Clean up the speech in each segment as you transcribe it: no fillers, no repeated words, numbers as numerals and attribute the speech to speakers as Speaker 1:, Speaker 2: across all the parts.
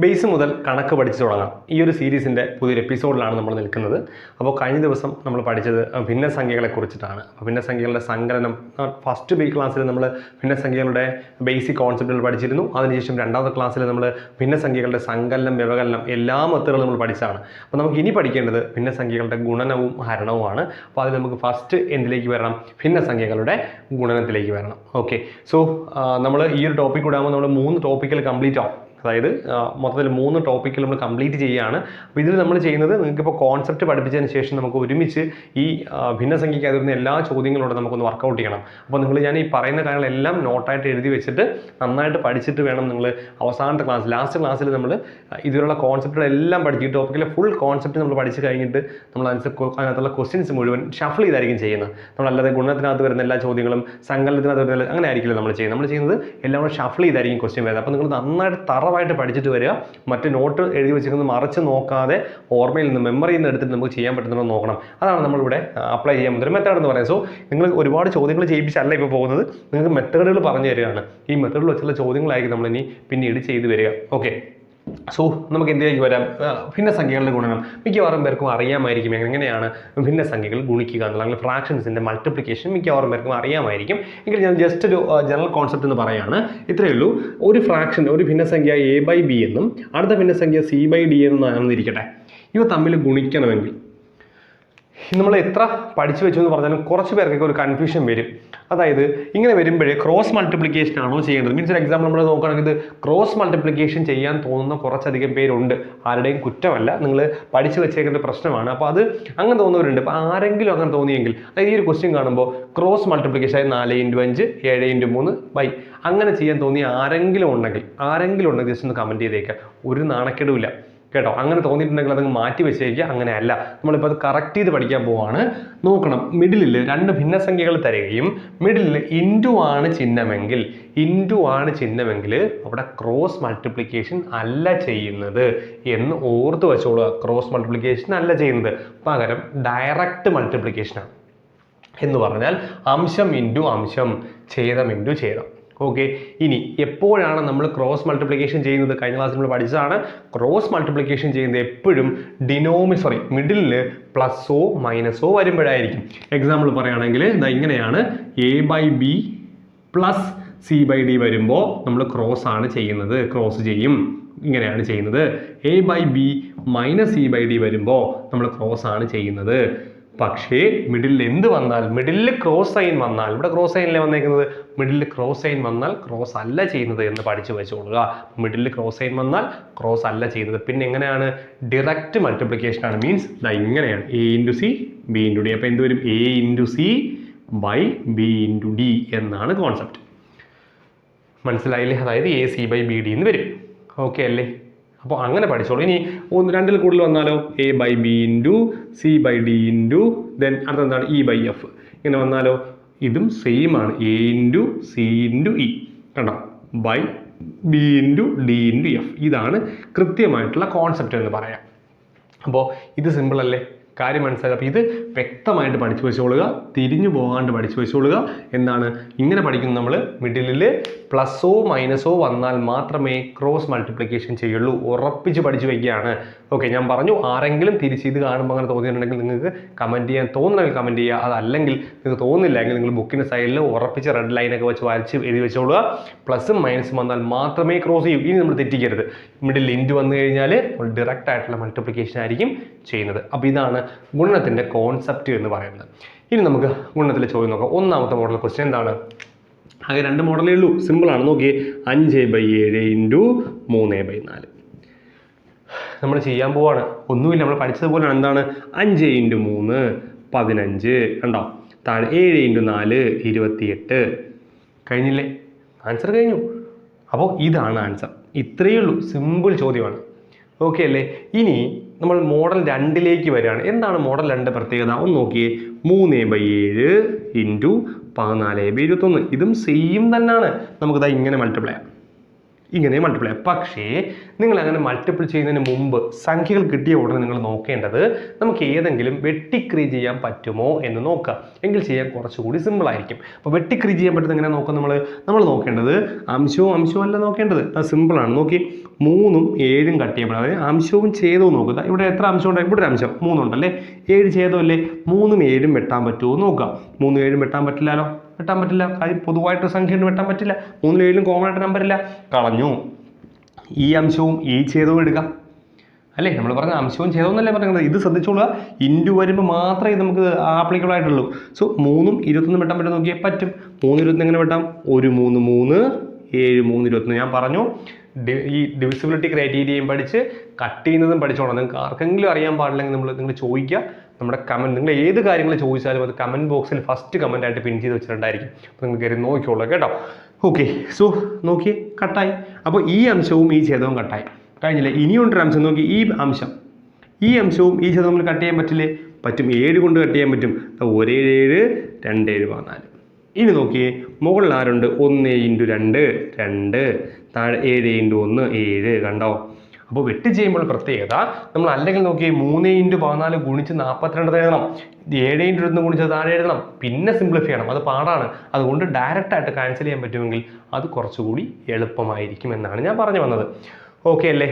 Speaker 1: Base മുതൽ കണക്ക് പഠിച്ചു തുടങ്ങാം. ഈ ഒരു സീരീസിൻ്റെ പുതിയൊരു എപ്പിസോഡിലാണ് നമ്മൾ നിൽക്കുന്നത്. അപ്പോൾ കഴിഞ്ഞ ദിവസം നമ്മൾ പഠിച്ചത് ഭിന്നസംഖ്യകളെ കുറിച്ചിട്ടാണ്. അപ്പോൾ ഭിന്നസംഖ്യകളുടെ സങ്കലനം ഫസ്റ്റ് ക്ലാസ്സിൽ നമ്മൾ ഭിന്നസംഖ്യകളുടെ ബേസിക് കോൺസെപ്റ്റുകൾ പഠിച്ചിരുന്നു. അതിനുശേഷം രണ്ടാമത്തെ ക്ലാസ്സിൽ നമ്മൾ ഭിന്നസംഖ്യകളുടെ സങ്കലനം, വ്യവകലനം എല്ലാ മെത്തേഡുകളും നമ്മൾ പഠിച്ചതാണ്. അപ്പോൾ നമുക്ക് ഇനി പഠിക്കേണ്ടത് ഭിന്നസംഖ്യകളുടെ ഗുണനവും ഹരണവുമാണ്. അപ്പോൾ അതിൽ നമുക്ക് ഫസ്റ്റ് എന്തിലേക്ക് വരണം? ഭിന്നസംഖ്യകളുടെ ഗുണനത്തിലേക്ക് വരണം. ഓക്കെ, സോ നമ്മൾ ഈ ഒരു ടോപ്പിക് കൂടാകുമ്പോൾ നമ്മൾ 3 ടോപ്പിക്കുകൾ കംപ്ലീറ്റ് ആവും. അതായത് മൊത്തത്തിൽ 3 ടോപ്പിക്കിൽ നമ്മൾ കംപ്ലീറ്റ് ചെയ്യുകയാണ്. അപ്പോൾ ഇതിൽ നമ്മൾ ചെയ്യുന്നത്, നിങ്ങൾക്കിപ്പോൾ കോൺസെപ്റ്റ് പഠിപ്പിച്ചതിന് ശേഷം നമുക്ക് ഒരുമിച്ച് ഈ ഭിന്നസംഖ്യയ്ക്ക് വരുന്ന എല്ലാ ചോദ്യങ്ങളോടെ നമുക്കൊന്ന് വർക്കൗട്ട് ചെയ്യണം. അപ്പോൾ ഞാൻ ഈ പറയുന്ന കാര്യങ്ങളെല്ലാം നോട്ടായിട്ട് എഴുതി വെച്ചിട്ട് നന്നായിട്ട് പഠിച്ചിട്ട് വേണം നിങ്ങൾ അവസാനത്തെ ക്ലാസ്, ലാസ്റ്റ് ക്ലാസ്സിൽ നമ്മൾ ഇതിലുള്ള കോൺസെപ്റ്റുകളെല്ലാം പഠിച്ച് ഈ ടോപ്പിക്കിലെ ഫുൾ കോൺസെപ്റ്റ് നമ്മൾ പഠിച്ച് കഴിഞ്ഞിട്ട് നമ്മൾ അതിനകത്തുള്ള ക്വസ്റ്റ്യൻസ് മുഴുവൻ ഷഫിൾ ചെയ്തായിരിക്കും ചെയ്യുന്നത്. നമ്മളല്ലാതെ ഗുണത്തിനകത്ത് വരുന്ന എല്ലാ ചോദ്യങ്ങളും സങ്കലനത്തിനകത്ത് വരുന്ന അങ്ങനെ ആയിരിക്കില്ല നമ്മൾ ചെയ്യുന്നത്. എല്ലാം കൂടെ ഷഫിൾ ചെയ്തായിരിക്കും ക്വസ്റ്റ്യൻ വരുന്നത്. അപ്പോൾ നിങ്ങൾ നന്നായിട്ട് തറവായിട്ട് പഠിച്ചിട്ട് വരിക. മറ്റ് നോട്ട് എഴുതി വെച്ചിരിക്കുന്നത് മറിച്ച് നോക്കാതെ ഓർമ്മയിൽ നിന്ന്, മെമ്മറിയിൽ നിന്ന് എടുത്തിട്ട് നമുക്ക് ചെയ്യാൻ പറ്റുന്നത് നോക്കണം. അതാണ് നമ്മളിവിടെ അപ്ലൈ ചെയ്യാൻ പറ്റുന്ന മെത്തേഡ് എന്ന് പറയുന്നത്. സോ നിങ്ങൾ ഒരുപാട് ചോദ്യങ്ങൾ ചെയ്യിപ്പിച്ചല്ല ഇപ്പോൾ പോകുന്നത്, നിങ്ങൾക്ക് മെത്തേഡുകൾ പറഞ്ഞു തരികയാണ്. ഈ മെത്തേഡിൽ വെച്ചുള്ള ചോദ്യങ്ങളായിരിക്കും നമ്മളിനി പിന്നീട് ചെയ്തു വരിക. ഓക്കെ, സോ നമുക്ക് എന്തിലേക്ക് വരാം? ഭിന്നസംഖ്യകളുടെ ഗുണനം മിക്കവാറും പേർക്കും അറിയാമായിരിക്കും. എങ്ങനെയാണ് ഭിന്നസംഖ്യകൾ ഗുണിക്കുക എന്നുള്ള, അല്ലെങ്കിൽ ഫ്രാക്ഷൻസിൻ്റെ മൾട്ടിപ്ലിക്കേഷൻ മിക്കവാറും പേർക്കും അറിയാമായിരിക്കും. എങ്കിൽ ഞാൻ ജസ്റ്റ് ഒരു ജനറൽ കോൺസെപ്റ്റ് എന്ന് പറയുകയാണ്. ഇത്രയേ ഉള്ളൂ. ഒരു ഫ്രാക്ഷൻ, ഒരു ഭിന്നസംഖ്യ a/b എന്നും അടുത്ത ഭിന്നസംഖ്യ c/d എന്നാണെന്നിരിക്കട്ടെ. ഇവ തമ്മിൽ ഗുണിക്കണമെങ്കിൽ നമ്മൾ എത്ര പഠിച്ചു വെച്ചു എന്ന് പറഞ്ഞാലും കുറച്ച് പേർക്കൊക്കെ ഒരു കൺഫ്യൂഷൻ വരും. അതായത് ഇങ്ങനെ വരുമ്പോഴേ ക്രോസ് മൾട്ടിപ്ലിക്കേഷൻ ആണോ ചെയ്യേണ്ടത്? മീൻസ് ഒരു എക്സാമ്പിൾ നമ്മൾ നോക്കുകയാണെങ്കിൽ ഇത് ക്രോസ് മൾട്ടിപ്ലിക്കേഷൻ ചെയ്യാൻ തോന്നുന്ന കുറച്ചധികം പേരുണ്ട്. ആരുടെയും കുറ്റമല്ല, നിങ്ങൾ പഠിച്ചു വെച്ചേക്കുന്ന പ്രശ്നമാണ്. അപ്പോൾ അത് അങ്ങനെ തോന്നുന്നവരുണ്ട്. അപ്പോൾ ആരെങ്കിലും അങ്ങനെ തോന്നിയെങ്കിൽ, അതായത് ഈ ഒരു ക്വസ്റ്റ്യൻ കാണുമ്പോൾ ക്രോസ് മൾട്ടിപ്ലിക്കേഷൻ ആയി 4x5 7x3 അങ്ങനെ ചെയ്യാൻ തോന്നിയ ആരെങ്കിലും ഉണ്ടെങ്കിൽ ജസ്റ്റ് ഒന്ന് കമൻറ്റ് ചെയ്തേക്കുക. ഒരു നാണക്കേടുമില്ല കേട്ടോ. അങ്ങനെ തോന്നിയിട്ടുണ്ടെങ്കിൽ അതങ്ങ് മാറ്റി വെച്ചേക്കുക. അങ്ങനെയല്ല, നമ്മളിപ്പോൾ അത് കറക്റ്റ് ചെയ്ത് പഠിക്കാൻ പോവാണ്. നോക്കണം, മിഡിലിൽ 2 ഭിന്നസംഖ്യകൾ തരികയും മിഡിലിൽ ഇൻറ്റു ആണ് ചിഹ്നമെങ്കിൽ അവിടെ ക്രോസ് മൾട്ടിപ്ലിക്കേഷൻ അല്ല ചെയ്യുന്നത് എന്ന് ഓർത്ത് വെച്ചോളുക. ക്രോസ് മൾട്ടിപ്ലിക്കേഷൻ അല്ല ചെയ്യുന്നത്, പകരം ഡയറക്റ്റ് മൾട്ടിപ്ലിക്കേഷനാണ്. എന്ന് പറഞ്ഞാൽ അംശം ഇൻറ്റു അംശം, ഛേദം ഇൻറ്റു ഛേദം. ഓക്കെ, ഇനി എപ്പോഴാണ് നമ്മൾ ക്രോസ് മൾട്ടിപ്ലിക്കേഷൻ ചെയ്യുന്നത്? കഴിഞ്ഞ ക്ലാസ്സിൽ നമ്മൾ പഠിച്ചതാണ്. ക്രോസ് മൾട്ടിപ്ലിക്കേഷൻ ചെയ്യുന്നത് എപ്പോഴും മിഡിലിൽ പ്ലസ്സോ മൈനസോ വരുമ്പോഴായിരിക്കും. എക്സാമ്പിൾ പറയുകയാണെങ്കിൽ ഇങ്ങനെയാണ്, a/b പ്ലസ് c/d വരുമ്പോൾ നമ്മൾ ക്രോസ് ചെയ്യും. ഇങ്ങനെയാണ് ചെയ്യുന്നത്. a/b മൈനസ് c/d വരുമ്പോൾ നമ്മൾ ക്രോസ് ആണ് ചെയ്യുന്നത്. പക്ഷേ മിഡിലിൽ എന്ത് വന്നാൽ, മിഡിലിൽ ക്രോസ് സൈൻ വന്നാൽ, ഇവിടെ ക്രോസ് സൈനിലെ വന്നേക്കുന്നത്, മിഡിലിൽ ക്രോസ് സൈൻ വന്നാൽ ക്രോസ് അല്ല ചെയ്യുന്നത് എന്ന് പഠിച്ചു വെച്ചുകൊള്ളുക. മിഡിലിൽ ക്രോസ് സൈൻ വന്നാൽ ക്രോസ് അല്ല ചെയ്യുന്നത്. പിന്നെ എങ്ങനെയാണ്? ഡയറക്റ്റ് മൾട്ടിപ്ലിക്കേഷൻ ആണ്. മീൻസ് ഇങ്ങനെയാണ്, a/c b/d. അപ്പോൾ എന്ത് വരും? a/c/b/d എന്നാണ് കോൺസെപ്റ്റ്. മനസ്സിലായില്ലേ? അതായത് ac/bd എന്ന് വരും. ഓക്കെ അല്ലേ? അപ്പോൾ അങ്ങനെ പഠിച്ചോളൂ. ഇനി 2ൽ കൂടുതൽ വന്നാലോ? a/b c/d then അടുത്തെന്താണ്? e/f. ഇങ്ങനെ വന്നാലോ? ഇതും സെയിം ആണ്, a/c/e കണ്ടോ, b/d/f. ഇതാണ് കൃത്യമായിട്ടുള്ള കോൺസെപ്റ്റ് എന്ന് പറയാം. അപ്പോൾ ഇത് സിമ്പിൾ അല്ലേ? കാര്യം മനസ്സിലാക്കുക. അപ്പോൾ ഇത് വ്യക്തമായിട്ട് പഠിച്ചു വെച്ചോളുക, തിരിഞ്ഞു പോകാണ്ട് പഠിച്ചു വെച്ചോളുക. എന്താണ് ഇങ്ങനെ പഠിക്കുന്നത്? നമ്മൾ മിഡിലിൽ പ്ലസ്സോ മൈനസോ വന്നാൽ മാത്രമേ ക്രോസ് മൾട്ടിപ്ലിക്കേഷൻ ചെയ്യുള്ളൂ. ഉറപ്പിച്ച് പഠിച്ചു വയ്ക്കുകയാണ്. ഓക്കെ, ഞാൻ പറഞ്ഞു, ആരെങ്കിലും തിരിച്ച് ഇത് കാണുമ്പോൾ അങ്ങനെ തോന്നിയിട്ടുണ്ടെങ്കിൽ നിങ്ങൾക്ക് കമൻറ്റ് ചെയ്യാൻ തോന്നുന്നെങ്കിൽ കമൻറ്റ് ചെയ്യുക. അതല്ലെങ്കിൽ നിങ്ങൾക്ക് തോന്നുന്നില്ല എങ്കിൽ നിങ്ങൾ ബുക്കിൻ്റെ സൈഡിൽ ഉറപ്പിച്ച് റെഡ് ലൈനൊക്കെ വെച്ച് വരച്ച് എഴുതി വെച്ചോളുക. പ്ലസും മൈനസും വന്നാൽ മാത്രമേ ക്രോസ് ചെയ്യൂ. ഇനി നമ്മൾ തെറ്റിക്കരുത്. മിഡിൽ ഇൻറ്റു വന്നു കഴിഞ്ഞാൽ ഡയറക്റ്റ് ആയിട്ടുള്ള മൾട്ടിപ്ലിക്കേഷൻ ആയിരിക്കും ചെയ്യുന്നത്. അപ്പോൾ ഇതാണ് ഗുണനത്തിൻ്റെ കോൺസെപ്റ്റ് എന്ന് പറയുന്നത്. ഇനി നമുക്ക് ഗുണനത്തിലെ ചോദ്യം നോക്കാം. ഒന്നാമത്തെ മോഡൽ ക്വസ്റ്റ്യൻ എന്താണ്? ആകെ 2 മോഡലേ ഉള്ളൂ, സിമ്പിളാണ്. നോക്കിയേ, 5/7 × 3/4 നമ്മൾ ചെയ്യാൻ പോവാണ്. ഒന്നുമില്ല, നമ്മൾ പഠിച്ചതുപോലെയാണ്. എന്താണ്? 5 × 3 15 കണ്ടോ, താഴെ 7 × 4 28. കഴിഞ്ഞില്ലേ? ആൻസർ കഴിഞ്ഞു. അപ്പോൾ ഇതാണ് ആൻസർ. ഇത്രയേ ഉള്ളൂ, സിമ്പിൾ ചോദ്യമാണ്. ഓക്കെ അല്ലേ? ഇനി നമ്മൾ മോഡൽ 2ലേക്ക് വരികയാണ്. എന്താണ് മോഡൽ 2 പ്രത്യേകത? ഒന്ന് നോക്കിയേ, 3/7 × 14/21. ഇതും സെയിം തന്നെയാണ്. നമുക്കിതാ ഇങ്ങനെ മൾട്ടിപ്ലൈ ചെയ്യാം. പക്ഷേ നിങ്ങൾ അങ്ങനെ മൾട്ടിപ്പിൾ ചെയ്യുന്നതിന് മുമ്പ് സംഖ്യകൾ കിട്ടിയ ഉടനെ നിങ്ങൾ നോക്കേണ്ടത് നമുക്ക് ഏതെങ്കിലും വെട്ടിക്രീ ചെയ്യാൻ പറ്റുമോ എന്ന് നോക്കുക. എങ്കിൽ ചെയ്യാൻ കുറച്ചുകൂടി സിമ്പിൾ ആയിരിക്കും. അപ്പോൾ വെട്ടിക്രീ ചെയ്യാൻ പറ്റുന്നത് എങ്ങനെ നോക്കാം? നമ്മൾ നോക്കേണ്ടത് അംശവും അല്ല നോക്കേണ്ടത്. അത് സിമ്പിളാണ്. നോക്കി, 3ഉം 7ഉം കട്ട് ചെയ്യപ്പെടാം. അതായത് അംശവും ഛേദവും നോക്കുക. ഇവിടെ എത്ര അംശം ഉണ്ട്? ഇവിടെ ഒരു അംശം 3 ഉണ്ടല്ലേ, 7 ഛേദമല്ലേ, 3ഉം 7ഉം വെട്ടാൻ പറ്റുമോ നോക്കുക. 3ഉം 7ഉം വെട്ടാൻ പറ്റില്ലല്ലോ, വെട്ടാൻ പറ്റില്ല. കാര്യം പൊതുവായിട്ട് സംഖ്യ വെട്ടാൻ പറ്റില്ല. 3ഉം 7ഉം കോമൺ ആയിട്ട് നമ്പർ ഇല്ല, കളഞ്ഞു. ഈ അംശവും ഈ ഛേദവും എടുക്കാം അല്ലേ, നമ്മൾ പറഞ്ഞ അംശവും ഛേദവും എന്നല്ലേ പറയുന്നത്. ഇത് ശ്രദ്ധിച്ചോളുക, ഇൻറ്റു വരുമ്പോൾ മാത്രമേ ഇത് നമുക്ക് ആപ്ലിക്കബിൾ ആയിട്ടുള്ളൂ. സോ 3ഉം 21 വെട്ടാൻ പറ്റും നോക്കിയാൽ പറ്റും. 3 21 എങ്ങനെ വെട്ടാം? 1 3 3 7 3 21. ഞാൻ പറഞ്ഞു ഈ ഡിവിസിബിലിറ്റി ക്രൈറ്റീരിയയും പഠിച്ച് കട്ട് ചെയ്യുന്നതും പഠിച്ചോളാം. നിങ്ങൾക്ക് ആർക്കെങ്കിലും അറിയാൻ പാടില്ലെങ്കിൽ നിങ്ങൾ ചോദിക്കുക. നമ്മുടെ കമൻറ്റ്, നിങ്ങൾ ഏത് കാര്യങ്ങൾ ചോദിച്ചാലും അത് കമൻറ്റ് ബോക്സിൽ ഫസ്റ്റ് കമൻ്റ് ആയിട്ട് പിൻ ചെയ്ത് വെച്ചിട്ടുണ്ടായിരിക്കും. അപ്പോൾ നിങ്ങൾ കയറി നോക്കിക്കോളൂ കേട്ടോ. ഓക്കെ, സോ നോക്കി കട്ടായി. അപ്പോൾ ഈ അംശവും ഈ ഛേദവും കട്ടായി, കഴിഞ്ഞില്ല. ഇനിയുണ്ടൊരു അംശം നോക്കി, ഈ അംശവും ഈ ഛേദവും നമ്മൾ കട്ട് ചെയ്യാൻ പറ്റില്ലേ? പറ്റും. 7 കൊണ്ട് കട്ട് ചെയ്യാൻ പറ്റും. 1 7 2 7 14. ഇനി നോക്കിയേ, മുകളിൽ ആരുണ്ട്? 1 × 2 2, താഴെ 7 × 1 7. കണ്ടോ? അപ്പോൾ വെട്ടി ചെയ്യുമ്പോൾ പ്രത്യേകത, നമ്മൾ അല്ലെങ്കിൽ നോക്കി 3 × 14 ഗുണിച്ച് 42 എഴുതണം, 7 × 1 ഗുണിച്ച് താഴെ എഴുതണം, പിന്നെ സിംപ്ലിഫൈ ചെയ്യണം. അത് പാടാണ്. അതുകൊണ്ട് ഡയറക്റ്റ് ആയിട്ട് ക്യാൻസൽ ചെയ്യാൻ പറ്റുമെങ്കിൽ അത് കുറച്ചുകൂടി എളുപ്പമായിരിക്കും എന്നാണ് ഞാൻ പറഞ്ഞു വന്നത്. ഓക്കെ അല്ലേ?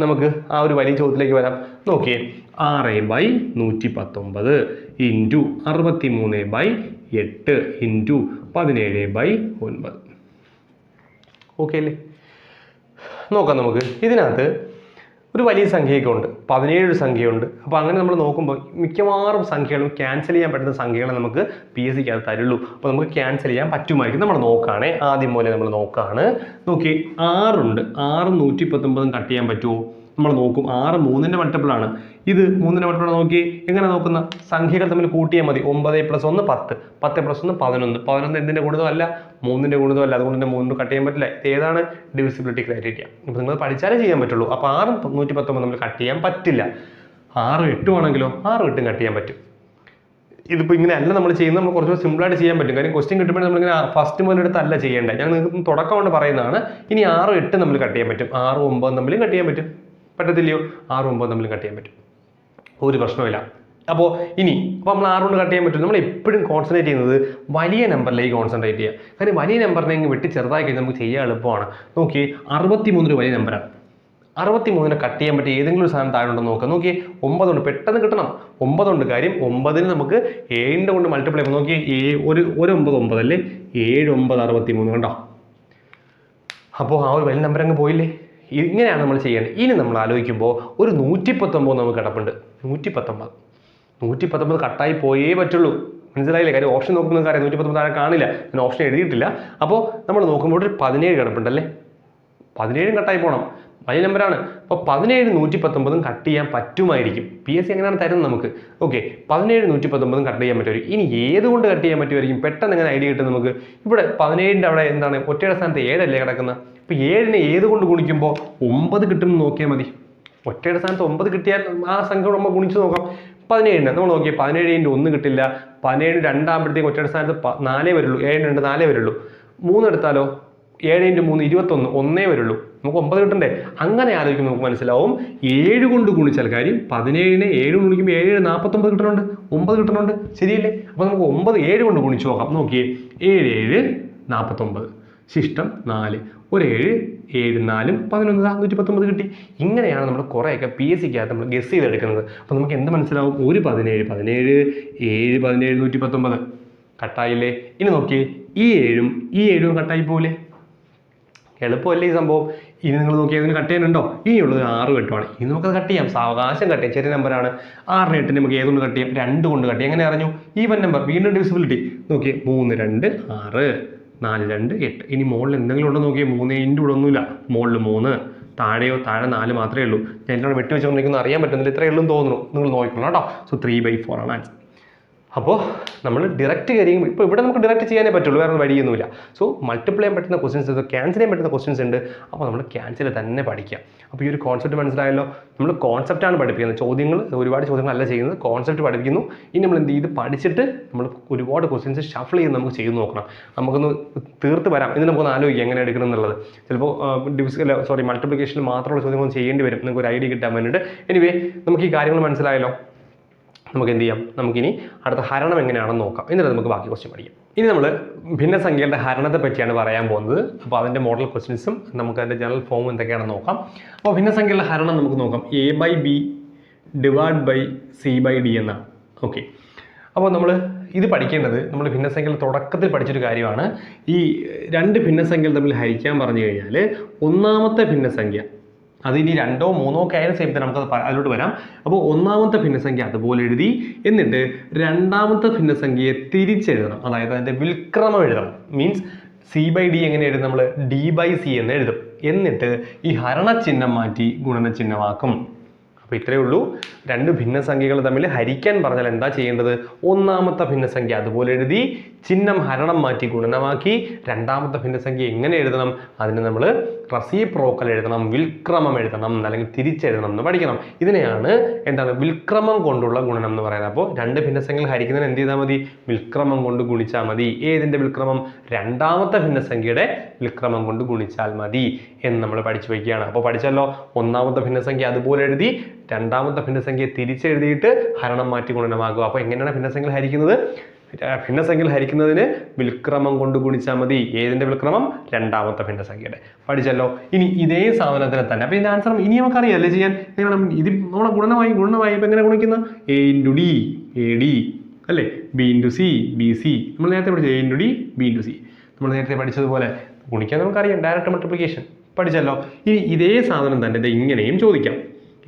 Speaker 1: നമുക്ക് ആ ഒരു വലിയ ചോദ്യത്തിലേക്ക് വരാം. നോക്കിയേ, 6/119 ഇൻറ്റു 63/8 ഇൻറ്റു 17/9. ഓക്കെ അല്ലേ? നോക്കാം നമുക്ക്. ഇതിനകത്ത് ഒരു വലിയ സംഖ്യയൊക്കെ ഉണ്ട്, 17 സംഖ്യയുണ്ട്. അപ്പോൾ അങ്ങനെ നമ്മൾ നോക്കുമ്പോൾ മിക്കവാറും സംഖ്യകളും ക്യാൻസൽ ചെയ്യാൻ പറ്റുന്ന സംഖ്യകളെ നമുക്ക് PSC അത് തരുള്ളൂ. അപ്പോൾ നമുക്ക് ക്യാൻസൽ ചെയ്യാൻ പറ്റുമായിരിക്കും. നമ്മൾ നോക്കുകയാണേ, ആദ്യം പോലെ നമ്മൾ നോക്കുകയാണ്. നോക്കി, 6 ഉണ്ട്, 6ഉം 119 കട്ട് ചെയ്യാൻ പറ്റുമോ? നമ്മൾ നോക്കും. 6 3ൻ്റെ മൾട്ടിപ്പിളാണ്, ഇത് 3ൻ്റെ മൾട്ടിപ്പിൾ. നോക്കി എങ്ങനെ നോക്കുന്ന? സംഖ്യകൾ തമ്മിൽ കൂട്ടിയാൽ മതി. 9 + 1 10, 10 + 1 11, 11 എന്തിൻ്റെ ഗുണിതമല്ല? 3ൻ്റെ ഗുണിതമല്ല. അതുകൊണ്ട് തന്നെ 3 കട്ട് ചെയ്യാൻ പറ്റില്ല. ഏതാണ് ഡിവിസിബിലിറ്റി ക്രൈറ്റീരിയ? ഇപ്പോൾ നിങ്ങൾ പഠിച്ചാലേ ചെയ്യാൻ പറ്റുള്ളൂ. അപ്പോൾ 6ഉം 119 നമ്മൾ കട്ട് ചെയ്യാൻ പറ്റില്ല. 6 8 ആണെങ്കിലോ? 6 8 കട്ട് ചെയ്യാൻ പറ്റും. ഇതിപ്പോൾ ഇങ്ങനെ അല്ല നമ്മൾ ചെയ്യുന്നത്, നമ്മൾ കുറച്ചുകൂടി സിമ്പിളായിട്ട് ചെയ്യാൻ പറ്റും. കാര്യം ക്വസ്റ്റ്യൻ കിട്ടുമ്പോൾ നമ്മളിങ്ങനെ ഫസ്റ്റ് മുതലെടുത്തല്ല ചെയ്യേണ്ടത്. ഞാൻ നിങ്ങൾക്ക് തുടക്കം കൊണ്ട് പറയുന്നതാണ്. ഇനി 6 8 നമ്മൾ കട്ട് ചെയ്യാൻ പറ്റും, 6 9 തമ്മിലും കട്ട് ചെയ്യാൻ പറ്റും. പറ്റത്തില്ലയോ? 6 9 തമ്മിലും കട്ട് ചെയ്യാൻ പറ്റും, ഒരു പ്രശ്നമില്ല. അപ്പോൾ നമ്മൾ 6 കൊണ്ട് കട്ട് ചെയ്യാൻ പറ്റും. നമ്മൾ എപ്പോഴും കോൺസെൻട്രേറ്റ് ചെയ്യുന്നത് വലിയ നമ്പറിലേക്ക് കോൺസെൻട്രേറ്റ് ചെയ്യുക. കാരണം വലിയ നമ്പറിനെ വെട്ടി ചെറുതായി കഴിഞ്ഞാൽ നമുക്ക് ചെയ്യാൻ എളുപ്പമാണ്. നോക്കി, 63 ഒരു വലിയ നമ്പറാണ്. 63നെ കട്ട് ചെയ്യാൻ പറ്റിയ ഏതെങ്കിലും ഒരു സാധനം താഴെ ഉണ്ടോ നോക്കുക. നോക്കി, 9 ഉണ്ട്, പെട്ടെന്ന് കിട്ടണം. 9 ഉണ്ട്. കാര്യം 9ന് നമുക്ക് 7 കൊണ്ട് മൾട്ടിപ്ലൈ ചെയ്യാം. നോക്കി, ഒരു 9 9 അല്ലേ, 7 9 63. കണ്ടോ? അപ്പോൾ ആ ഒരു വലിയ നമ്പർ അങ്ങ് പോയില്ലേ? ഇങ്ങനെയാണ് നമ്മൾ ചെയ്യേണ്ടത്. ഇനി നമ്മൾ ആലോചിക്കുമ്പോൾ ഒരു 119 നമുക്ക് കിടപ്പുണ്ട്. 119 കട്ടായി പോയേ പറ്റുള്ളൂ. മനസ്സിലായില്ലേ? കാര്യം ഓപ്ഷൻ നോക്കുന്ന കാര്യം 119 താഴെ കാണില്ല, ഞാൻ ഓപ്ഷൻ എഴുതിയിട്ടില്ല. അപ്പോൾ നമ്മൾ നോക്കുമ്പോൾ ഒരു 17 കിടപ്പുണ്ടല്ലേ, 17 കട്ടായി പോകണം. വലിയ നമ്പറാണ്. അപ്പോൾ 17 119 കട്ട് ചെയ്യാൻ പറ്റുമായിരിക്കും. PSC എങ്ങനെയാണ് തരുന്നത് നമുക്ക്. ഓക്കെ, 17 119 കട്ട് ചെയ്യാൻ പറ്റുമായിരിക്കും. ഇനി ഏതുകൊണ്ട് കട്ട് ചെയ്യാൻ പറ്റുമായിരിക്കും? പെട്ടെന്ന് എങ്ങനെ ഐഡിയ കിട്ടും നമുക്ക്. ഇവിടെ 17ൻ്റെ അവിടെ എന്താണ്? ഒറ്റയുടെ സ്ഥാനത്ത് 7 അല്ലേ കിടക്കുന്നത്. അപ്പോൾ 7നെ ഏതുകൊണ്ട് ഗുണിക്കുമ്പോൾ 9 കിട്ടുമെന്ന് നോക്കിയാൽ മതി. ഒറ്റയുടെ സ്ഥാനത്ത് 9 കിട്ടിയാൽ ആ സംഖ്യ നമ്മൾ ഗുണിച്ച് നോക്കാം. 17 നമ്മൾ നോക്കിയാൽ 17 × 1 കിട്ടില്ല. 17 2 ആകുമ്പോഴത്തേക്ക് ഒറ്റയുടെ സ്ഥാനത്ത് 4 വരുള്ളൂ. 7 2 4 വരുള്ളൂ. 3 എടുത്താലോ? 7 × 3 21, 1 വരുള്ളൂ. നമുക്ക് 9 കിട്ടണ്ടേ? അങ്ങനെ ആലോചിക്കുമ്പോൾ നമുക്ക് മനസ്സിലാവും 7 കൊണ്ട് ഗുണിച്ചാൽ, കാര്യം 17നെ 7 കൊണ്ട് ഗുണിക്കുമ്പോൾ 7 49 കിട്ടുന്നുണ്ട്, 9 കിട്ടുന്നുണ്ട്, ശരിയല്ലേ? അപ്പോൾ നമുക്ക് 9 7 കൊണ്ട് ഗുണിച്ച് നോക്കാം. നോക്കിയേ, 7 7 49, ശിഷ്ടം 4, ഒരു 7 7 4 11, 119 കിട്ടി. ഇങ്ങനെയാണ് നമ്മൾ കുറേയൊക്കെ PSCക്കകത്ത് നമ്മൾ ഗസ് ചെയ്തെടുക്കുന്നത്. അപ്പോൾ നമുക്ക് എന്ത് മനസ്സിലാവും? ഒരു 17 17 7 17 119 കട്ടായില്ലേ? ഇനി നോക്കിയേ, ഈ 7ഉം കട്ടായി പോലെ. എളുപ്പമല്ലേ ഈ സംഭവം? ഇനി നിങ്ങൾ നോക്കിയാൽ ഇതിന് കട്ട് ചെയ്യാനുണ്ടോ? ഇനിയുള്ളത് 6 കെട്ടുമാണ്. ഇനി നമുക്കത് കട്ട് ചെയ്യാം, സാവകാശം കട്ട് ചെയ്യാം. ചെറിയ നമ്പറാണ്. 6 8 നമുക്ക് ഏതുകൊണ്ട് കട്ട് ചെയ്യാം? 2 കൊണ്ട് കട്ട് ചെയ്യാം. എങ്ങനെ അറിഞ്ഞു? ഈവൻ നമ്പർ, വീണ്ടും ഡിവിസിബിലിറ്റി. നോക്കിയേ, 3 2 6 4 2 8. ഇനി മുകളിൽ എന്തെങ്കിലും ഉണ്ടോ നോക്കിയേ? 3 × ഇവിടെ ഒന്നുമില്ല. മുകളിൽ 3, താഴെ 4 മാത്രമേ ഉള്ളൂ. ഞാൻ എന്നോട് വെട്ടി വെച്ചുകൊണ്ടിരിക്കുന്നത് അറിയാൻ പറ്റുന്നില്ല, ഇത്രയേ ഉള്ളൂ തോന്നുന്നു. നിങ്ങൾ നോക്കിക്കൊള്ളാം കേട്ടോ. സോ 3/4 ആണ് ആൻസർ. അപ്പോൾ നമ്മൾ ഡയറക്റ്റ് കാര്യം ഇപ്പോൾ ഇവിടെ നമുക്ക് ഡയറക്റ്റ് ചെയ്യാനേ പറ്റുള്ളൂ, വേറെ വഴിയൊന്നുമില്ല. സോ മൾട്ടിപ്ലൈ ചെയ്യാൻ പറ്റുന്ന ക്വസ്റ്റ്യൻസ് ഉണ്ട്, ക്യാൻസൽ ചെയ്യാൻ പറ്റുന്ന ക്വസ്റ്റ്യൻസ് ഉണ്ട്. അപ്പോൾ നമ്മൾ ക്യാൻസൽ തന്നെ പഠിക്കാം. അപ്പോൾ ഈ ഒരു കോൺസെപ്റ്റ് മനസ്സിലായല്ലോ. നമ്മൾ കോൺസെപ്റ്റാണ് പഠിപ്പിക്കുന്നത്, ഒരുപാട് ചോദ്യങ്ങളല്ല ചെയ്യുന്നത്, കോൺസെപ്റ്റ് പഠിപ്പിക്കുന്നു. ഇനി നമ്മൾ എന്ത് ചെയ്ത് പഠിച്ചിട്ട് നമ്മൾ ഒരുപാട് ക്വസ്റ്റ്യൻസ് ഷഫിൾ ചെയ്ത് നമുക്ക് ചെയ്ത് നോക്കണം. നമുക്കൊന്ന് തീർത്ത് വരാം, ഇത് നമുക്കൊന്ന് ആലോചിക്കാം എങ്ങനെ എടുക്കണം എന്നുള്ളത്. ചിലപ്പോൾ മൾട്ടിപ്ലിക്കേഷനിൽ മാത്രമുള്ള ചോദ്യങ്ങളൊന്നും ചെയ്യേണ്ടി വരും, നിങ്ങൾക്ക് ഒരു ഐഡിയ കിട്ടാൻ വേണ്ടിയിട്ട്. എനിവേ, നമുക്ക് ഈ കാര്യങ്ങൾ മനസ്സിലായല്ലോ. നമുക്ക് എന്ത് ചെയ്യാം, നമുക്കിനി അടുത്ത ഹരണം എങ്ങനെയാണെന്ന് നോക്കാം. എന്നിട്ട് നമുക്ക് ബാക്കി ക്വസ്റ്റ്യൻ പഠിക്കാം. ഇനി നമ്മൾ ഭിന്നസംഖ്യകളുടെ ഹരണത്തെ പറ്റിയാണ് പറയാൻ പോകുന്നത്. അപ്പോൾ അതിൻ്റെ മോഡൽ ക്വസ്റ്റ്യൻസും നമുക്ക് അതിൻ്റെ ജനറൽ ഫോമും എന്തൊക്കെയാണെന്ന് നോക്കാം. അപ്പോൾ ഭിന്നസംഖ്യകളുടെ ഹരണം നമുക്ക് നോക്കാം. A/B / C/D എന്നാണ്. ഓക്കെ, അപ്പോൾ നമ്മൾ ഇത് പഠിക്കേണ്ടത് നമ്മൾ ഭിന്നസംഖ്യകൾ തുടക്കത്തിൽ പഠിച്ചൊരു കാര്യമാണ്. ഈ രണ്ട് ഭിന്നസംഖ്യകൾ തമ്മിൽ ഹരിക്കാൻ പറഞ്ഞു കഴിഞ്ഞാൽ ഒന്നാമത്തെ ഭിന്നസംഖ്യ അത് ഇനി 2ഓ 3ഓ ഒക്കെ ആയാലും സെയിം തന്നെ, നമുക്കത് അതിലോട്ട് വരാം. അപ്പോൾ ഒന്നാമത്തെ ഭിന്നസംഖ്യ അതുപോലെ എഴുതി, എന്നിട്ട് രണ്ടാമത്തെ ഭിന്നസംഖ്യയെ തിരിച്ചെഴുതണം. അതായത് അതിൻ്റെ വിൽക്രമം എഴുതണം. മീൻസ് C/D എങ്ങനെ എഴുതും, നമ്മൾ D/C എന്ന് എഴുതും. എന്നിട്ട് ഈ ഹരണചിഹ്നം മാറ്റി ഗുണനചിഹ്നമാക്കും. അപ്പോൾ ഇത്രയേ ഉള്ളൂ. രണ്ട് ഭിന്നസംഖ്യകൾ തമ്മിൽ ഹരിക്കാൻ പറഞ്ഞാൽ എന്താ ചെയ്യേണ്ടത്, ഒന്നാമത്തെ ഭിന്നസംഖ്യ അതുപോലെ എഴുതി, ചിഹ്നം ഹരണം മാറ്റി ഗുണനമാക്കി. രണ്ടാമത്തെ ഭിന്നസംഖ്യ എങ്ങനെ എഴുതണം, അതിന് നമ്മൾ റെസിപ്രോക്കൽ എഴുതണം, വിൽക്രമം എഴുതണം, അല്ലെങ്കിൽ തിരിച്ചെഴുതണം എന്ന് പഠിക്കണം. ഇതിനെയാണ് എന്താണ് വിൽക്രമം കൊണ്ടുള്ള ഗുണനം എന്ന് പറയുന്നത്. അപ്പോൾ രണ്ട് ഭിന്നസംഖ്യകൾ ഹരിക്കുന്നതിന് എന്ത് ചെയ്താൽ മതി, വിൽക്രമം കൊണ്ട് ഗുണിച്ചാൽ മതി. ഏതിൻ്റെ വിൽക്രമം, രണ്ടാമത്തെ ഭിന്നസംഖ്യയുടെ വിൽക്രമം കൊണ്ട് ഗുണിച്ചാൽ മതി എന്ന് നമ്മൾ പഠിച്ചു വയ്ക്കുകയാണ്. അപ്പോൾ പഠിച്ചല്ലോ, ഒന്നാമത്തെ ഭിന്നസംഖ്യ അതുപോലെ എഴുതി, രണ്ടാമത്തെ ഭിന്നസംഖ്യയെ തിരിച്ചെഴുതിയിട്ട് ഹരണം മാറ്റി ഗുണനമാകുക. അപ്പോൾ എങ്ങനെയാണ് ഭിന്നസംഖ്യകൾ ഹരിക്കുന്നത്, ഭിന്നസംഖ്യകൾ ഹരിക്കുന്നതിന് വിൽക്രമം കൊണ്ട് ഗുണിച്ചാൽ മതി. ഏതിൻ്റെ വിൽക്രമം, രണ്ടാമത്തെ ഭിന്നസംഖ്യയുടെ. പഠിച്ചല്ലോ. ഇനി ഇതേ സാധനത്തിന് തന്നെ, അപ്പോൾ ഇതിൻ്റെ ആൻസർ ഇനി നമുക്കറിയാമല്ലേ ചെയ്യാൻ. ഇത് നമ്മളെ ഗുണനമായി ഇപ്പം എങ്ങനെ ഗുണിക്കുന്ന, A/D AD അല്ലേ, B/C BC. നമ്മൾ നേരത്തെ പഠിച്ചത് A/D B/C. നമ്മൾ നേരത്തെ പഠിച്ചതുപോലെ ഗുണിക്കാൻ നമുക്കറിയാം, ഡയറക്റ്റ് മൾട്ടിപ്ലിക്കേഷൻ. പഠിച്ചല്ലോ. ഇനി ഇതേ സാധനം തന്നെ ഇത് ഇങ്ങനെയും ചോദിക്കാം,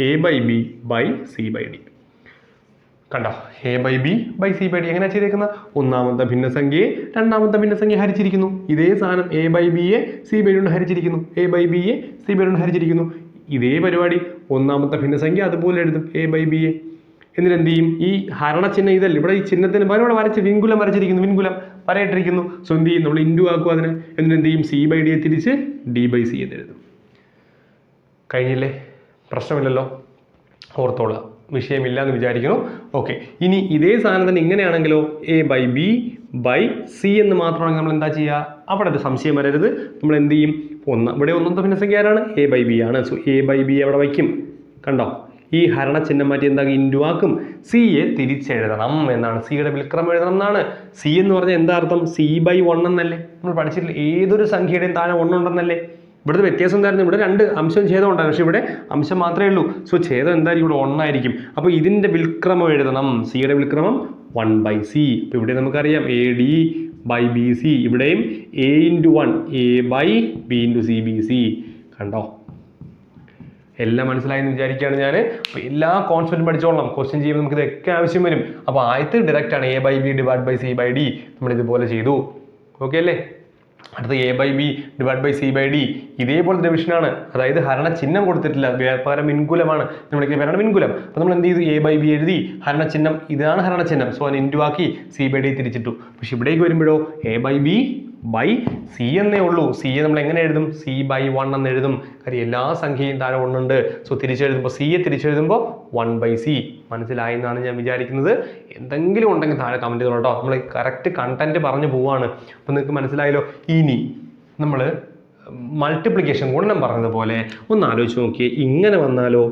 Speaker 1: A/B / C/D. കണ്ടോ, A/B / C/D എങ്ങനെയാണ് ചെയ്തേക്കുന്നത്, ഒന്നാമത്തെ ഭിന്നസംഖ്യയെ രണ്ടാമത്തെ ഭിന്നസംഖ്യ ഹരിച്ചിരിക്കുന്നു. ഇതേ സാധനം A/Bയെ C/D കൊണ്ട് ഹരിച്ചിരിക്കുന്നു, A/Bയെ C/D കൊണ്ട് ഹരിച്ചിരിക്കുന്നു. ഇതേ പരിപാടി ഒന്നാമത്തെ ഭിന്നസംഖ്യ അതുപോലെ എഴുതും, A/Bയെ. എന്നിട്ട് എന്ത് ചെയ്യും, ഈ ഹരണചിഹ്നം ഇതല്ല, ഇവിടെ ഈ ചിഹ്നത്തിന് ഇവിടെ വരച്ച് വിൻകുലം വരച്ചിരിക്കുന്നു, വിൻകുലം വരയിട്ടിരിക്കുന്നു. സോ എന്ത് ചെയ്യും, നമ്മൾ ഇൻറ്റു ആക്കും അതിന്. എന്നിട്ട് എന്ത് ചെയ്യും, C/Dയെ തിരിച്ച് D/C എന്ന് എഴുതും. കഴിഞ്ഞില്ലേ, പ്രശ്നമില്ലല്ലോ, ഓർത്തോളാം, വിഷയമില്ല എന്ന് വിചാരിക്കുന്നു. ഓക്കെ, ഇനി ഇതേ സാധനം തന്നെ ഇങ്ങനെയാണെങ്കിലോ, A/B / C എന്ന് മാത്രമാണെങ്കിൽ നമ്മൾ എന്താ ചെയ്യുക, അവിടെ ഒരു സംശയം വരരുത്. നമ്മൾ എന്ത് ചെയ്യും, ഇവിടെ ഒന്നാമത്തെ ഭിന്നസംഖ്യ ആരാണ്, A/B ആണ്. സോ A/B അവിടെ വയ്ക്കും. കണ്ടോ, ഈ ഹരണചിഹ്നം മാറ്റി എന്താകും, ഇൻറ്റു ആക്കും. സിയെ തിരിച്ചെഴുതണം എന്നാണ്, സിയുടെ വിൽക്രമം എഴുതണം എന്നാണ്. സി എന്ന് പറഞ്ഞാൽ എന്താ അർത്ഥം, C/1 എന്നല്ലേ നമ്മൾ പഠിച്ചിട്ടില്ല. ഏതൊരു സംഖ്യയുടെയും താഴെ 1 ഉണ്ടെന്നല്ലേ. ഇവിടുത്തെ വ്യത്യാസം എന്തായിരുന്നു, ഇവിടെ 2 അംശം ഛേദം ഉണ്ടാകും, പക്ഷേ ഇവിടെ അംശം മാത്രമേ ഉള്ളൂ. സോ ഛേദം എന്തായാലും ഇവിടെ 1 ആയിരിക്കും. അപ്പോൾ ഇതിൻ്റെ വിൽക്രമം എഴുതണം, സിയുടെ വിൽക്രമം 1/C. അപ്പോൾ ഇവിടെ നമുക്കറിയാം AD / BC, ഇവിടെയും A/1 A/B/C BC. കണ്ടോ, എല്ലാം മനസ്സിലായെന്ന് വിചാരിക്കുകയാണ് ഞാൻ. അപ്പോൾ എല്ലാ കോൺസെപ്റ്റും പഠിച്ചോളണം, ക്വസ്റ്റ്യൻ ചെയ്യുമ്പോൾ നമുക്ക് ഇതൊക്കെ ആവശ്യം വരും. അപ്പോൾ ആദ്യത്തെ ഡയറക്റ്റ് ആണ്, A/B / C/D. നമ്മൾ ഇതുപോലെ ചെയ്തു. ഓക്കെ അല്ലേ. അടുത്ത A/B / C/D ഇതേപോലെ ഡിവിഷനാണ്, അതായത് ഹരണ ചിഹ്നം കൊടുത്തിട്ടില്ല, പകരം മിൻകുലമാണ്. നമ്മൾക്ക് പേരാണ് മിൻകുലം. അപ്പോൾ നമ്മൾ എന്ത് ചെയ്തു, A/B എഴുതി, ഹരണചിഹ്നം ഇതാണ് ഹരണചിഹ്നം. സോ അതിന് ഇൻറ്റു ആക്കി C/D തിരിച്ചിട്ടു. പക്ഷെ ഇവിടേക്ക് വരുമ്പോഴോ A/B / C എന്നേ ഉള്ളൂ. സിയെ നമ്മൾ എങ്ങനെ എഴുതും, C/1 എന്ന് എഴുതും. കാര്യം എല്ലാ സംഖ്യയും താഴെ 1 ഉണ്ട്. സോ തിരിച്ചെഴുതുമ്പോൾ സിയെ തിരിച്ചെഴുതുമ്പോൾ 1/C. മനസ്സിലായി എന്നാണ് ഞാൻ വിചാരിക്കുന്നത്. എന്തെങ്കിലും ഉണ്ടെങ്കിൽ താഴെ കമൻറ്റ് ചെയ്തോളൂ കേട്ടോ. നമ്മൾ കറക്റ്റ് കണ്ടന്റ് പറഞ്ഞു പോവാണ്. അപ്പോൾ നിങ്ങൾക്ക് മനസ്സിലായല്ലോ. ഇനി നമ്മൾ മൾട്ടിപ്ലിക്കേഷൻ ഗുണനം പറഞ്ഞതുപോലെ ഒന്ന് ആലോചിച്ച് നോക്കിയേ, ഇങ്ങനെ വന്നാലോ,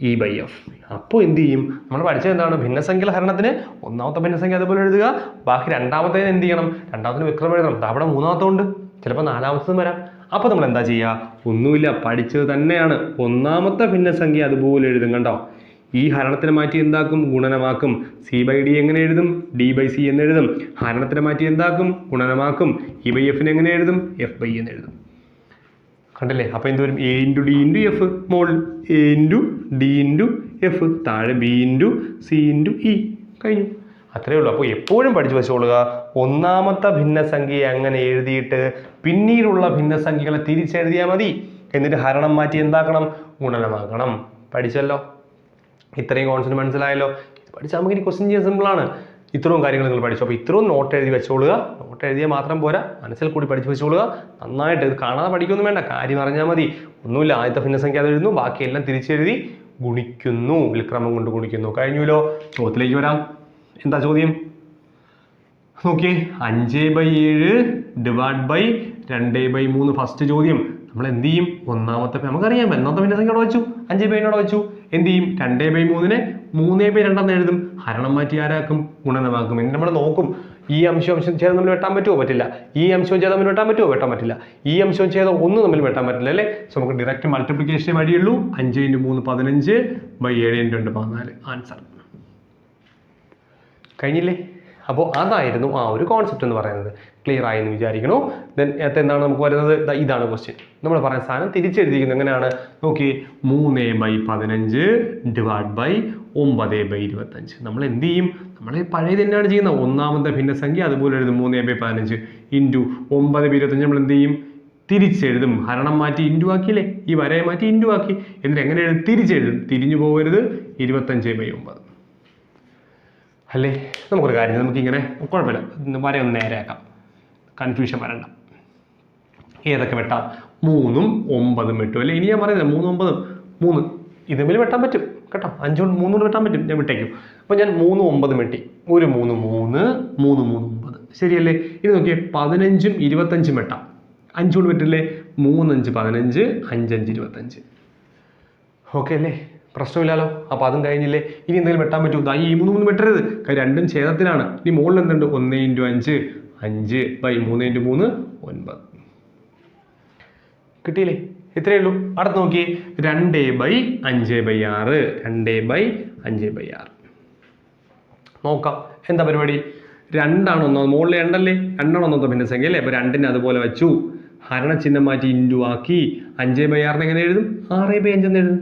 Speaker 1: E/F. അപ്പോൾ എന്ത് ചെയ്യും, നമ്മൾ പഠിച്ചത് എന്താണ്, ഭിന്നസംഖ്യയുടെ ഹരണത്തിന് ഒന്നാമത്തെ ഭിന്നസംഖ്യ അതുപോലെ എഴുതുക, ബാക്കി രണ്ടാമത്തേന് എന്ത് ചെയ്യണം, രണ്ടാമത്തിന് വിക്രമം എഴുതണം. അവിടെ മൂന്നാമത്തെ ഉണ്ട്, ചിലപ്പോൾ നാലാമത്തതും വരാം. അപ്പോൾ നമ്മൾ എന്താ ചെയ്യുക, ഒന്നുമില്ല, പഠിച്ചത് തന്നെയാണ്. ഒന്നാമത്തെ ഭിന്നസംഖ്യ അതുപോലെ എഴുതും. കണ്ടോ, ഈ ഹരണത്തിനെ മാറ്റി എന്താക്കും, ഗുണനമാക്കും. C/D എങ്ങനെ എഴുതും, D/C എന്ന് എഴുതും. ഹരണത്തിനെ മാറ്റി എന്താക്കും, ഗുണനമാക്കും. E/F എങ്ങനെ എഴുതും, F/E എന്ന് എഴുതും. കണ്ടില്ലേ. അപ്പോൾ എന്ത് വരും, A/D/F, മോൾ A/D/F, താഴെ B/C/E. കഴിഞ്ഞു, അത്രയേ ഉള്ളൂ. അപ്പോൾ എപ്പോഴും പഠിച്ചു വെച്ചോളുക, ഒന്നാമത്തെ ഭിന്നസംഖ്യയെ അങ്ങനെ എഴുതിയിട്ട് പിന്നീടുള്ള ഭിന്നസംഖ്യകളെ തിരിച്ചെഴുതിയാൽ മതി. എന്നിട്ട് ഹരണം മാറ്റി എന്താക്കണം, ഗുണനമാക്കണം. പഠിച്ചല്ലോ, ഇത്രയും കോൺസെപ്റ്റ് മനസ്സിലായല്ലോ. പഠിച്ചാൽ നമുക്ക് ഇനി ക്വസ്റ്റ്യൻ ചെയ്യാൻ സിമ്പിളാണ്. ഇത്രയും കാര്യങ്ങൾ നിങ്ങൾ പഠിച്ചു. അപ്പോൾ ഇത്രയും നോട്ട് എഴുതി വെച്ചോളുക. നോട്ട് എഴുതിയാൽ മാത്രം പോരാ, മനസ്സിൽ കൂടി പഠിച്ചു വെച്ചോളുക. നന്നായിട്ട് ഇത് കാണാതെ പഠിക്കൊന്നും വേണ്ട, കാര്യം അറിഞ്ഞാൽ മതി. ഒന്നുമില്ല, ആദ്യത്തെ ഭിന്നസംഖ്യ അത് എഴുതുന്നു, ബാക്കിയെല്ലാം തിരിച്ചെഴുതി ഗുണിക്കുന്നു, വിൽക്രമം കൊണ്ട് ഗുണിക്കുന്നു. കഴിഞ്ഞുല്ലോ. ചോദ്യത്തിലേക്ക് വരാം. എന്താ ചോദ്യം നോക്കിയേ, 5/7 / 2/3 ഫസ്റ്റ് ചോദ്യം. നമ്മൾ എന്ത് ചെയ്യും? ഒന്നാമത്തെ നമുക്കറിയാം ഒന്നാമത്തെ ഭിന്നസംഖ്യ അവിടെ വെച്ചു, 5/3 അവിടെ വെച്ചു. എന്ത് ചെയ്യും? 2/3 3/2 എഴുതും. ഹരണം മാറ്റി ആരാക്കും? ഗുണനമാക്കും. ഇനി നമ്മൾ നോക്കും ഈ അംശവും ഛേദം തമ്മിൽ വെട്ടാൻ പറ്റുമോ? പറ്റില്ല. ഈ അംശവും ഛേദം തമ്മിൽ വെട്ടാൻ പറ്റുമോ? വെട്ടാൻ പറ്റില്ല. ഈ അംശവും ഛേദം ഒന്നും തമ്മിൽ വെട്ടാൻ പറ്റില്ല അല്ലേ? സോ നമുക്ക് ഡയറക്റ്റ് മൾട്ടിപ്ലിക്കേഷൻ വഴിയുള്ളൂ. 5 × 3 15 7 × 2 14. ആൻസർ കഴിഞ്ഞില്ലേ? അപ്പോൾ അതായിരുന്നു ആ ഒരു കോൺസെപ്റ്റ് എന്ന് പറയുന്നത്. ക്ലിയർ ആയി എന്ന് വിചാരിക്കണു. ദെൻ എന്താണ് നമുക്ക് വരുന്നത്? ഇതാണ് ക്വസ്റ്റ്യൻ. നമ്മൾ പറയുന്ന സാധനം തിരിച്ചെഴുതിയിരിക്കുന്നത് എങ്ങനെയാണ് നോക്കി? 3/15 / 9/25. നമ്മൾ എന്ത് ചെയ്യും? നമ്മൾ പഴയ തന്നെയാണ് ചെയ്യുന്നത്. ഒന്നാമത്തെ ഭിന്നസംഖ്യ അതുപോലെ എഴുതും 3/15 × 9/25. നമ്മൾ എന്ത് ചെയ്യും? തിരിച്ചെഴുതും. ഹരണം മാറ്റി ഇൻറ്റു ആക്കിയില്ലേ? ഈ വരയെ മാറ്റി ഇൻറ്റു ആക്കി. എന്നിട്ട് എങ്ങനെ എഴുതും? തിരിച്ചെഴുതും. തിരിഞ്ഞു പോകരുത്. 25/9 അല്ലേ? നമുക്കൊരു കാര്യം, നമുക്കിങ്ങനെ കുഴപ്പമില്ല, വര ഒന്ന് നേരെയാക്കാം, കൺഫ്യൂഷൻ വരണ്ട. ഏതൊക്കെ വെട്ടാം? 3ഉം 9ഉം വെട്ടും അല്ലേ? ഇനി ഞാൻ പറയുന്നത് 3ഉം 9ഉം 3 ഇത് തമ്മിൽ വെട്ടാൻ പറ്റും കേട്ടോ. 5 കൊണ്ട് 3 കൊണ്ട് വെട്ടാൻ പറ്റും. ഞാൻ വിട്ടേക്കും. അപ്പോൾ ഞാൻ 3ഉം 9ഉം വെട്ടി. ഒരു 3 3 3 3 9 ശരിയല്ലേ? ഇത് നോക്കിയേ 15ഉം 25ഉം വെട്ടാം. 5 കൊണ്ട് പറ്റില്ലേ? 3 5 15 5 5 25. ഓക്കെ അല്ലേ? പ്രശ്നമില്ലല്ലോ. അപ്പോൾ അതും കഴിഞ്ഞില്ലേ? ഇനി എന്തെങ്കിലും വെട്ടാൻ പറ്റുമോ? ഈ 3 വെട്ടരുത്, രണ്ടും ഛേദത്തിലാണ്. ഇനി മുകളിൽ എന്തുണ്ട്? 1 × 5 5/3 × 3 9. കിട്ടിയില്ലേ? ഇത്രയേ ഉള്ളൂ. അടുത്ത് നോക്കിയേ 2/5/6 2/5/6. നോക്കാം എന്താ പരിപാടി. 2 ഒന്നാമത്, മുകളിൽ 2 അല്ലേ? 2 ഒന്നാമത്തെ ഭിന്നസംഖ്യ അല്ലേ? അപ്പോൾ 2 അതുപോലെ വെച്ചു. ഹരണചിഹ്നം മാറ്റി ഇൻറ്റു ആക്കി. 5/6 എങ്ങനെ എഴുതും? 6/5 എന്ന് എഴുതും.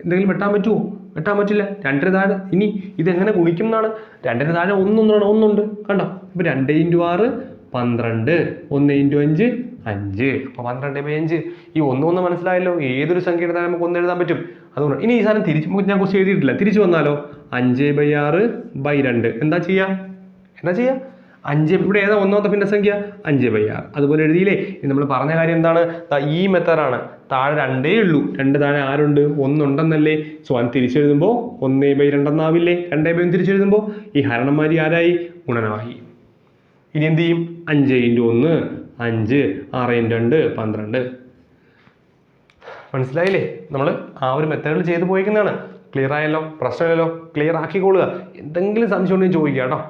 Speaker 1: എന്തെങ്കിലും വെട്ടാൻ പറ്റുമോ? വെട്ടാൻ പറ്റില്ല. 2 താഴെ. ഇനി ഇതെങ്ങനെ ഗുണിക്കും എന്നാണ്? 2 താഴെ ഒന്നുണ്ട് കണ്ടോ? അപ്പോൾ 2 × 6 12 1 × 5 5. അപ്പോൾ 12/5. ഈ 1 മനസ്സിലായല്ലോ? ഏതൊരു സംഖ്യയുടെ താഴെ നമുക്ക് 1 എഴുതാൻ പറ്റും. അതുകൊണ്ട് ഇനി ഈ സാധനം തിരിച്ച് ഞാൻ കുറച്ച് എഴുതിയിട്ടില്ല. തിരിച്ചു വന്നാലോ? 5/6/2. എന്താ ചെയ്യുക? 5 ഇവിടെ ഏതാ ഒന്നാമത്തെ ഭിന്നസംഖ്യ? 5/6. അതുപോലെ എഴുതിയില്ലേ? ഇനി നമ്മൾ പറഞ്ഞ കാര്യം എന്താണ്? ഈ മെത്തേഡാണ്. താഴെ 2 ഉള്ളൂ. 2 താഴെ ആരുണ്ട്? 1 ഉണ്ടെന്നല്ലേ? സോ അത് തിരിച്ചെഴുതുമ്പോൾ 1/2 എന്നാവില്ലേ? 2/5 തിരിച്ചെഴുതുമ്പോൾ ഈ ഹരണന്മാരി ആരായി? ഗുണനമായി. ഇനി എന്ത് ചെയ്യും? 5 × 1 5 6 × 2 12. മനസ്സിലായില്ലേ? നമ്മൾ ആ ഒരു മെത്തേഡിൽ ചെയ്ത് പോയിരിക്കുന്നതാണ്. ക്ലിയർ ആയല്ലോ? പ്രശ്നമില്ലല്ലോ? ക്ലിയർ ആക്കിക്കൊള്ളുക. എന്തെങ്കിലും സംശയം ഉണ്ടെങ്കിൽ ചോദിക്കുക കേട്ടോ.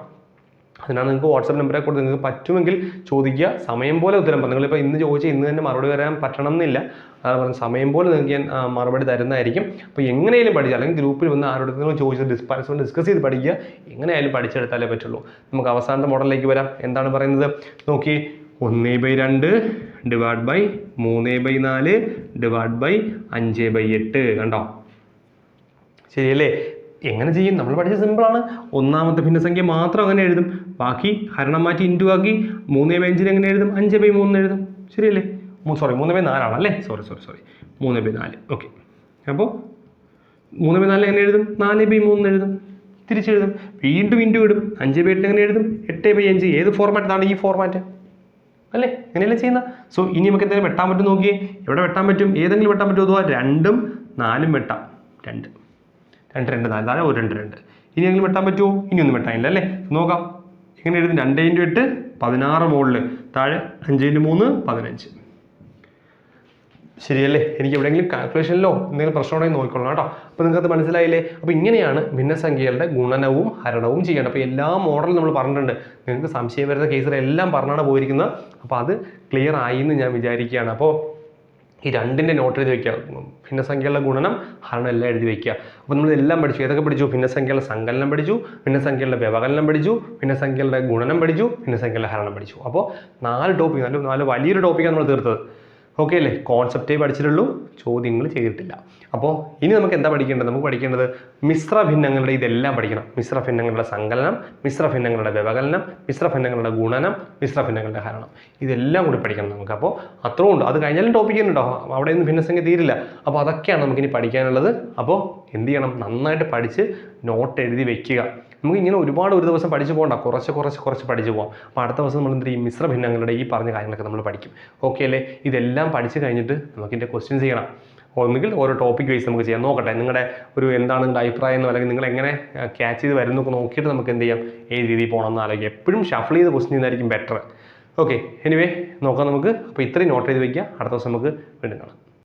Speaker 1: അതിനാണ് നിങ്ങൾക്ക് വാട്സാപ്പ് നമ്പറെ കൊടുത്ത് നിങ്ങൾക്ക് പറ്റുമെങ്കിൽ ചോദിക്കുക. സമയം പോലെ ഉത്തരം പറഞ്ഞു. നിങ്ങളിപ്പോൾ ഇന്ന് ചോദിച്ചാൽ ഇന്ന് തന്നെ മറുപടി വരാൻ പറ്റണം എന്നില്ല. അതാണ് പറഞ്ഞത്. സമയം പോലെ നിങ്ങൾക്ക് ഞാൻ മറുപടി തരുന്നതായിരിക്കും. അപ്പോൾ എങ്ങനെയായാലും പഠിക്കുക, അല്ലെങ്കിൽ ഗ്രൂപ്പിൽ വന്ന് ആരോടെങ്കിലും ചോദിച്ചത് പരസ്പരം ഡിസ്കസ് ചെയ്ത് പഠിക്കുക. എങ്ങനെയായാലും പഠിച്ചെടുത്താലേ പറ്റുള്ളൂ. നമുക്ക് അവസാനത്തെ മോഡലിലേക്ക് വരാം. എന്താണ് പറയുന്നത് നോക്കി? 1/2 ÷ 3/4 ÷ 5/8. കണ്ടോ? ശരിയല്ലേ? എങ്ങനെ ചെയ്യും? നമ്മൾ പഠിച്ച സിമ്പിളാണ്. ഒന്നാമത്തെ ഭിന്നസംഖ്യ മാത്രം അങ്ങനെ എഴുതും. ബാക്കി ഹരണം മാറ്റി ഇൻറ്റു ആക്കി. 3/5 എങ്ങനെ എഴുതും? 5/3 എഴുതും. ശരിയല്ലേ? 3/4 ആണല്ലേ? സോറി 3/4. ഓക്കെ. അപ്പോൾ 3/4 എങ്ങനെ എഴുതും? 4/3 എഴുതും. തിരിച്ചെഴുതും. വീണ്ടും ഇൻറ്റു ഇടും. 5/8 എങ്ങനെ എഴുതും? 8/5. ഏത് ഫോർമാറ്റാണ്? ഈ ഫോർമാറ്റ് അല്ലേ? എങ്ങനെയല്ലേ ചെയ്യുന്ന? സോ ഇനി നമുക്ക് എന്തെങ്കിലും വെട്ടാൻ പറ്റും നോക്കിയേ. എവിടെ വെട്ടാൻ പറ്റും? ഏതെങ്കിലും വെട്ടാൻ പറ്റുമോ? 2ഉം 4ഉം വെട്ടാം. 2 2 2 4 താഴെ 1 2 2. ഇനി എങ്കിലും വെട്ടാൻ പറ്റുമോ? ഇനിയൊന്നും വെട്ടാനില്ല അല്ലേ? നോക്കാം. എങ്ങനെ എഴുതും? 2 × 8 16 മുകളിൽ താഴെ 5 × 3 15. ശരിയല്ലേ? എനിക്ക് എവിടെയെങ്കിലും കാൽക്കുലേഷനിലോ എന്തെങ്കിലും പ്രശ്നമുണ്ടെങ്കിൽ നോക്കിക്കൊള്ളണം കേട്ടോ. അപ്പോൾ നിങ്ങൾക്ക് അത് മനസ്സിലായില്ലേ? അപ്പോൾ ഇങ്ങനെയാണ് ഭിന്നസംഖ്യകളുടെ ഗുണനവും ഹരണവും ചെയ്യേണ്ടത്. അപ്പോൾ എല്ലാ മോഡലും നമ്മൾ പറഞ്ഞിട്ടുണ്ട്. നിങ്ങൾക്ക് സംശയം വരുന്ന കേസിലെല്ലാം പറഞ്ഞാണ് പോയിരിക്കുന്നത്. അപ്പോൾ അത് ക്ലിയർ ആയി എന്ന് ഞാൻ വിചാരിക്കുകയാണ്. അപ്പോൾ ഈ 2ന്റെ നോട്ട് എഴുതി വയ്ക്കുക. ഭിന്നസംഖ്യകളുടെ ഗുണനം ഹരണം എല്ലാം എഴുതി വയ്ക്കുക. അപ്പോൾ നമ്മൾ എല്ലാം പഠിച്ചു. ഏതൊക്കെ പഠിച്ചു? ഭിന്നസംഖ്യകളുടെ സങ്കലനം പഠിച്ചു, ഭിന്നസംഖ്യകളുടെ വ്യവകലനം പഠിച്ചു, ഭിന്നസംഖ്യകളുടെ ഗുണനം പഠിച്ചു, ഭിന്നസംഖ്യകളുടെ ഹരണം പഠിച്ചു. അപ്പോൾ 4 ടോപ്പിക്, നല്ല വലിയൊരു ടോപ്പിക്കാണ് നമ്മൾ തീർത്തത്. ഓക്കെ അല്ലേ? കോൺസെപ്റ്റേ പഠിച്ചിട്ടുള്ളൂ, ചോദ്യങ്ങൾ ചെയ്തിട്ടില്ല. അപ്പോൾ ഇനി നമുക്ക് എന്താ പഠിക്കേണ്ടത്? നമുക്ക് പഠിക്കേണ്ടത് മിശ്രഭിന്നങ്ങളുടെ ഇതെല്ലാം പഠിക്കണം. മിശ്രഭിന്നങ്ങളുടെ സങ്കലനം, മിശ്രഭിന്നങ്ങളുടെ വ്യവകലനം, മിശ്രഭിന്നങ്ങളുടെ ഗുണനം, മിശ്രഭിന്നങ്ങളുടെ ഹരണം, ഇതെല്ലാം കൂടി പഠിക്കണം നമുക്ക്. അപ്പോൾ അത്രയും ഉണ്ട്. അത് കഴിഞ്ഞാലും ടോപ്പിക്ക് ഉണ്ടോ? അവിടെ ഒന്നും ഭിന്നസംഖ്യ തീരില്ല. അപ്പോൾ അതൊക്കെയാണ് നമുക്കിനി പഠിക്കാനുള്ളത്. അപ്പോൾ എന്ത് ചെയ്യണം? നന്നായിട്ട് പഠിച്ച് നോട്ട് എഴുതി വെക്കുക. നമുക്ക് ഇങ്ങനെ ഒരുപാട് ഒരു ദിവസം പഠിച്ചു പോകണ്ട, കുറച്ച് പഠിച്ചു പോകാം. അപ്പോൾ അടുത്ത ദിവസം നമ്മൾ എന്ത് ചെയ്യും? മിശ്രഭിന്നങ്ങളുടെ ഈ പറഞ്ഞ കാര്യങ്ങളൊക്കെ നമ്മൾ പഠിക്കും. ഓക്കെ അല്ലേ? ഇതെല്ലാം പഠിച്ചു കഴിഞ്ഞിട്ട് നമുക്കിൻ്റെ ക്വസ്റ്റ്യൻസ് ചെയ്യണം. ഒന്നുകിൽ ഓരോ ടോപ്പിക് വൈസ് നമുക്ക് ചെയ്യാം. നോക്കട്ടെ നിങ്ങളുടെ ഒരു എന്താണ് നിങ്ങളുടെ അഭിപ്രായം എന്നോ, അല്ലെങ്കിൽ നിങ്ങൾ എങ്ങനെ ക്യാച്ച് ചെയ്ത് വരുന്നൊക്കെ നോക്കിയിട്ട് നമുക്ക് എന്ത് ചെയ്യാം? ഏത് രീതിയിൽ പോകണമെന്ന് ആലോചിക്കാം. എപ്പോഴും ഷഫിൾ ചെയ്ത് ക്വസ്റ്റ്യൻ ചെയ്യുന്നതായിരിക്കും ബെറ്റർ. ഓക്കെ, എനിവേ നോക്കാം നമുക്ക്. അപ്പോൾ ഇത്രയും നോട്ട് ചെയ്ത് വയ്ക്കുക. അടുത്ത ദിവസം നമുക്ക് വീണ്ടും കാണാം.